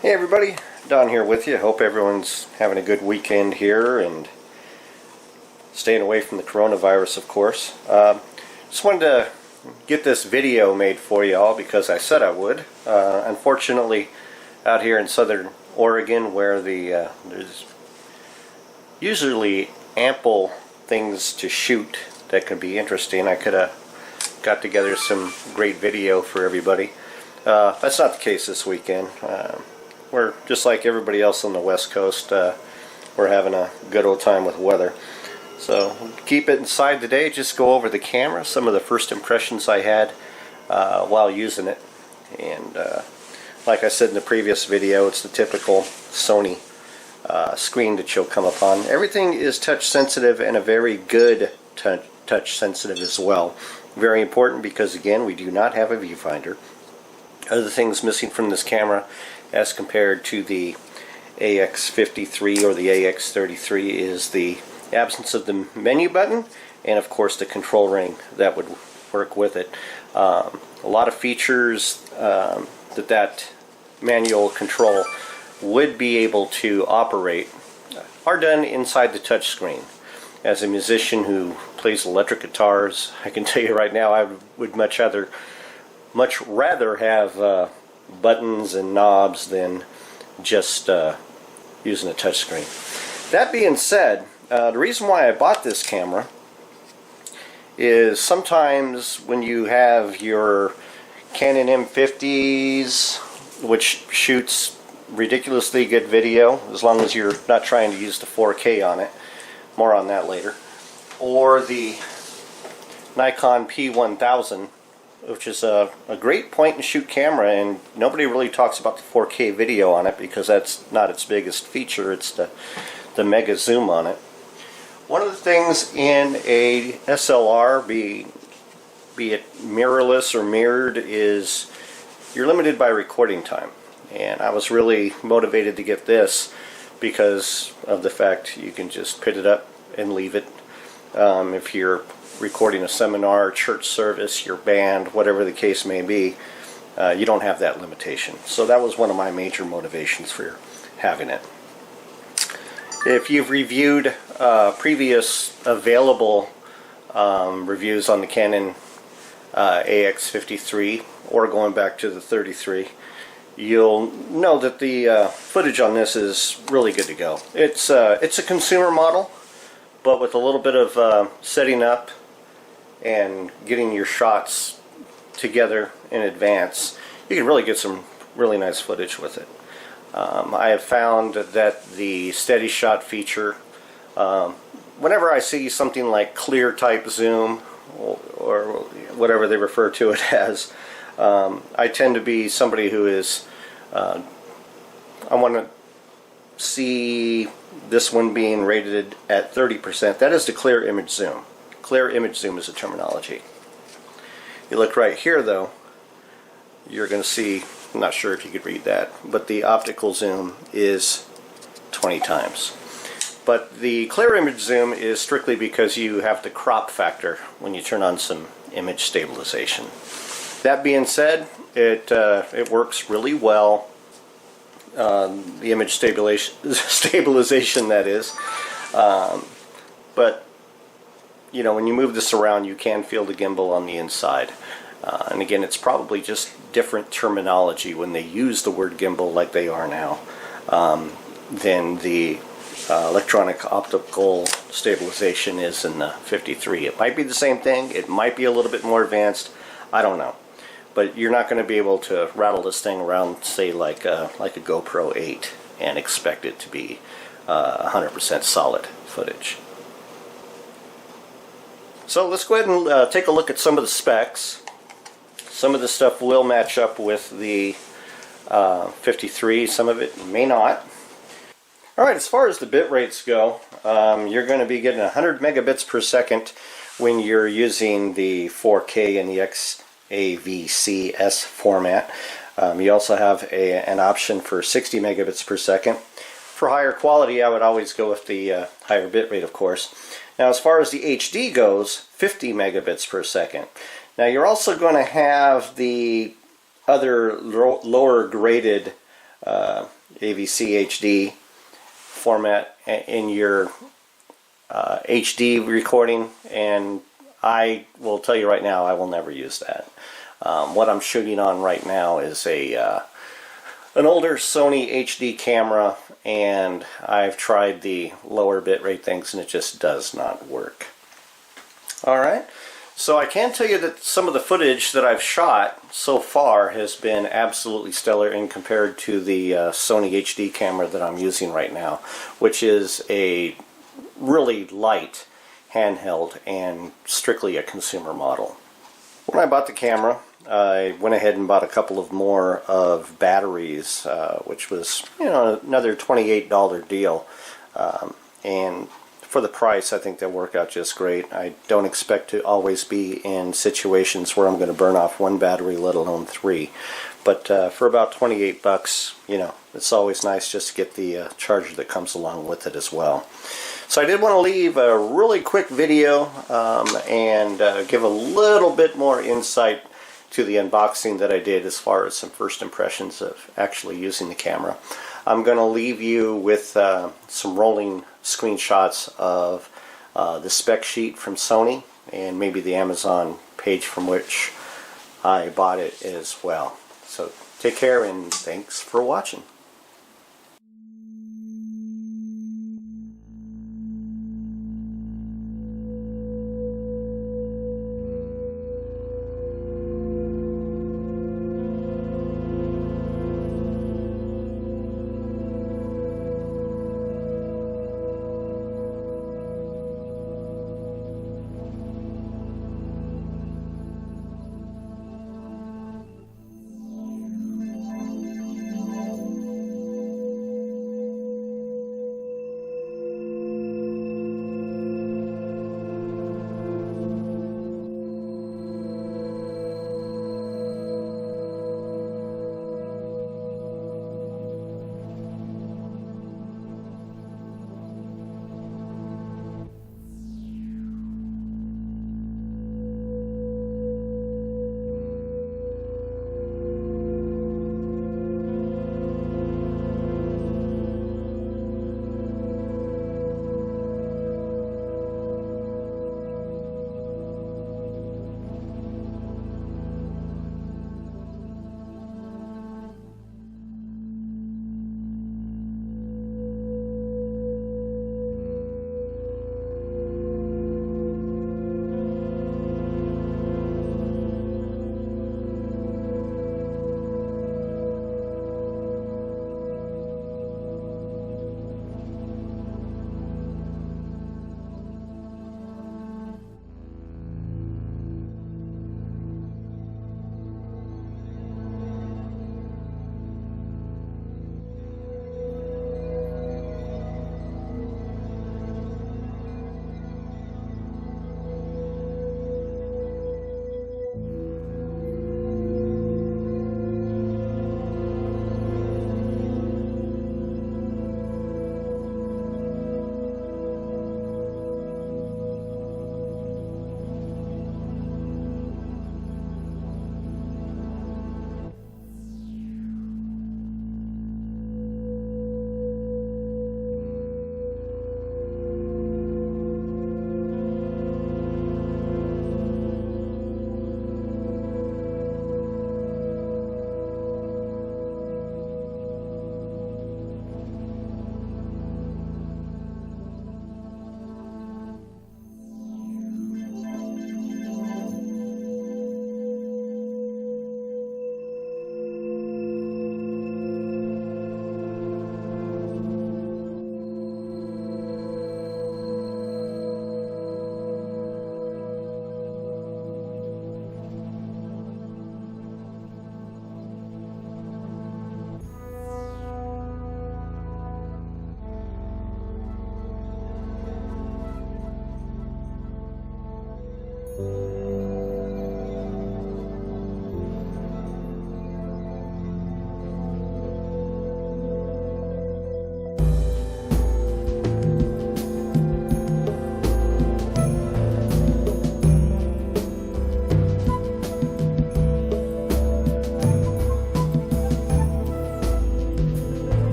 Hey everybody, Don here with you. Hope everyone's having a good weekend here and staying away from the coronavirus, of course. Just wanted to get this video made for you all because I said I would. Unfortunately, out here in southern Oregon, where there's usually ample things to shoot that can be interesting, I could have got together some great video for everybody. That's not the case this weekend. We're just like everybody else on the West Coast. We're having a good old time with weather. So keep it inside today. Just go over the camera, some of the first impressions I had while using it. And like I said in the previous video, it's the typical Sony screen that you'll come upon. Everything is touch sensitive and a very good touch sensitive as well. Very important because again, we do not have a viewfinder. Other things missing from this camera as compared to the AX43 or the AX33 is the absence of the menu button and of course the control ring that would work with it. A lot of features that manual control would be able to operate are done inside the touch screen. As a musician who plays electric guitars, I can tell you right now I would much rather have buttons and knobs than just using a touch screen. That being said, the reason why I bought this camera is sometimes when you have your Canon M50s, which shoots ridiculously good video as long as you're not trying to use the 4K on it, more on that later, or the Nikon P1000, which is a great point and shoot camera, and nobody really talks about the 4K video on it because that's not its biggest feature. It's the mega zoom on it. One of the things in a SLR, be it mirrorless or mirrored, is you're limited by recording time. And I was really motivated to get this because of the fact you can just put it up and leave it. If you're recording a seminar, church service, your band, whatever the case may be, you don't have that limitation. So that was one of my major motivations for having it. If you've reviewed previous available reviews on the Canon AX53 or going back to the 33, you'll know that the footage on this is really good to go. It's a consumer model, but with a little bit of setting up and getting your shots together in advance, you can really get some really nice footage with it. I have found that the steady shot feature, whenever I see something like clear type zoom or whatever they refer to it as, I tend to be somebody who is, I want to see this one being rated at 30%. That is the clear image zoom. Clear image zoom is the terminology. You look right here though, you're going to see, I'm not sure if you could read that, but the optical zoom is 20 times. But the clear image zoom is strictly because you have the crop factor when you turn on some image stabilization. That being said, it works really well. The image stabilization that is. But you know, when you move this around, you can feel the gimbal on the inside. And again, it's probably just different terminology when they use the word gimbal like they are now than the electronic optical stabilization is in the 53. It might be the same thing. It might be a little bit more advanced. I don't know. But you're not going to be able to rattle this thing around, say, like a GoPro 8 and expect it to be 100% solid footage. So let's go ahead and take a look at some of the specs. Some of the stuff will match up with the 53, some of it may not. Alright, as far as the bit rates go, you're going to be getting 100 megabits per second when you're using the 4K and the XAVCS format. You also have an option for 60 megabits per second. For higher quality, I would always go with the higher bit rate, of course. Now, as far as the HD goes, 50 megabits per second. Now, you're also going to have the other lower graded AVC HD format in your HD recording, and I will tell you right now, I will never use that. What I'm shooting on right now is an older Sony HD camera, and I've tried the lower bitrate things and it just does not work. Alright, so I can tell you that some of the footage that I've shot so far has been absolutely stellar in compared to the Sony HD camera that I'm using right now, which is a really light handheld and strictly a consumer model. When I bought the camera, I went ahead and bought a couple of more of batteries, which was, you know, another $28 deal. And for the price, I think they'll work out just great. I don't expect to always be in situations where I'm going to burn off one battery, let alone three. But for about 28 bucks, you know, it's always nice just to get the charger that comes along with it as well. So I did want to leave a really quick video and give a little bit more insight to the unboxing that I did as far as some first impressions of actually using the camera. I'm going to leave you with some rolling screenshots of the spec sheet from Sony and maybe the Amazon page from which I bought it as well. So take care and thanks for watching.